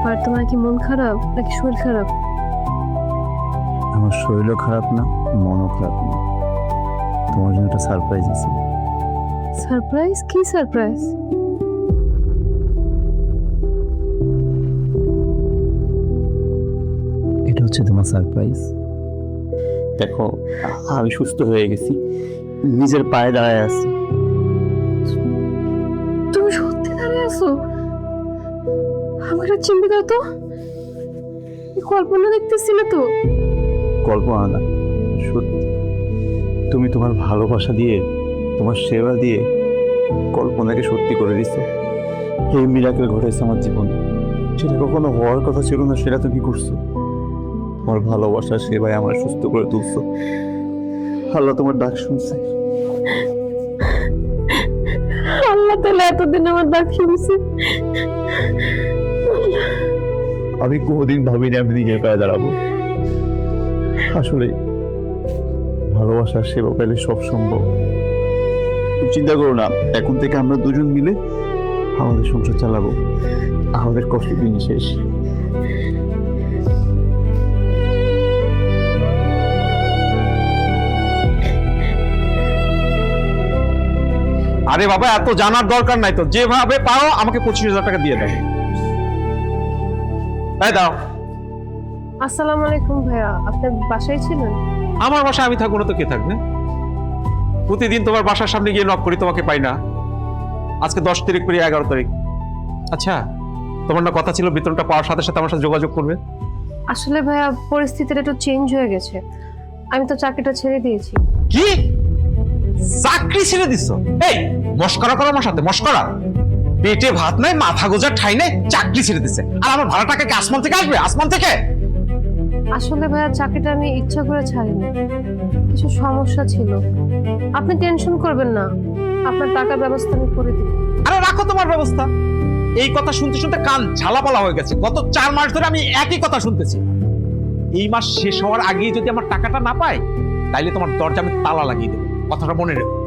ব্যাপার? তোমার কি মন খারাপ নাকি শরীর খারাপ? আমার শরীরও খারাপ না, মনও খারাপ না। তোমার জন্য একটা সারপ্রাইজ আছে। সারপ্রাইজ? কি সারপ্রাইজ? এটা হচ্ছে তোমার সারপ্রাইজ। দেখো, আমি সুস্থ হয়ে গেছি, নিজের পায়ে দাঁড়ায় আছি। তুমি সত্যি দাঁড়িয়ে আছো? আমাকে চিনতে দাও তো। এই কল্পনা দেখতেছি না তো? কল্পনা না, সত্যি। তুমি তোমার ভালোবাসা দিয়ে, তোমার সেবা দিয়ে কল্পনাকে সত্যি করে দিছো। এই মিরাকেল ঘটেছে আমার জীবনে, সেটা কখনো হওয়ার কথা ছিল না, সেটা তুমি করছো। তোমার ভালোবাসা সেবায় আমার সুস্থ করে তুলছো। আল্লাহ তোমার ডাক শুনছে। আল্লাহ তাআলা এতদিন আমার ডাক শুনছে। আমি কোনোদিন ভাবিনি আমি নিজের পায়ে দাঁড়াবো। আসলে ভালোবাসার সেবা পেলে সব সম্ভব। তুমি চিন্তা করো না, এখন থেকে আমরা দুজন মিলে আমাদের সংসার চালাবো। আমাদের কষ্ট দিন শেষ। আরে বাবা, এত জানার দরকার নাই তো, যেভাবে পারো আমাকে 25,000 টাকা দিয়ে দাও। এই দাও। আসসালামু আলাইকুম ভাইয়া, আপনি বাসায় ছিলেন? আমার বাসায় আমি থাকবো না তো কে থাকবে? প্রতিদিন তোমার বাসার সামনে গিয়ে নক করি, তোমাকে পাই না। আজকে 10 তারিখ করে 11 তারিখ। আচ্ছা, তোমার না কথা ছিল বেতনটা পাওয়ার সাথে সাথে আমার সাথে যোগাযোগ করবে? আসলে ভাইয়া পরিস্থিতিটা একটু চেঞ্জ হয়ে গেছে, আমি তো চাকরিটা ছেড়ে দিয়েছি। কি? চাকরি ছেড়ে দিছো? এই মস্করা করো আমার সাথে, মস্করা? পেটে ভাত নাই, মাথা গোজার ঠাই নাই, চাকরি ছেড়ে দিছে। আর আমার ভাড়া টাকা কি আসমান থেকে আসবে? আসমান থেকে? আসলে ভাইয়া চাকরিটা আমি ইচ্ছা করে ছাড়িনি, কিছু সমস্যা ছিল। আপনি টেনশন করবেন না, আপনার টাকার ব্যবস্থা আমি করে দিই। আরে রাখো তোমার ব্যবস্থা। এই কথা শুনতে শুনতে কান ঝালাপালা হয়ে গেছে। গত 4 মাস ধরে আমি একই কথা শুনতেছি। এই মাস শেষ হওয়ার আগেই যদি আমার টাকাটা না পাই, তাইলে তোমার দরজা আমি তালা লাগিয়ে দেবো। কথাটা মনে রেখো।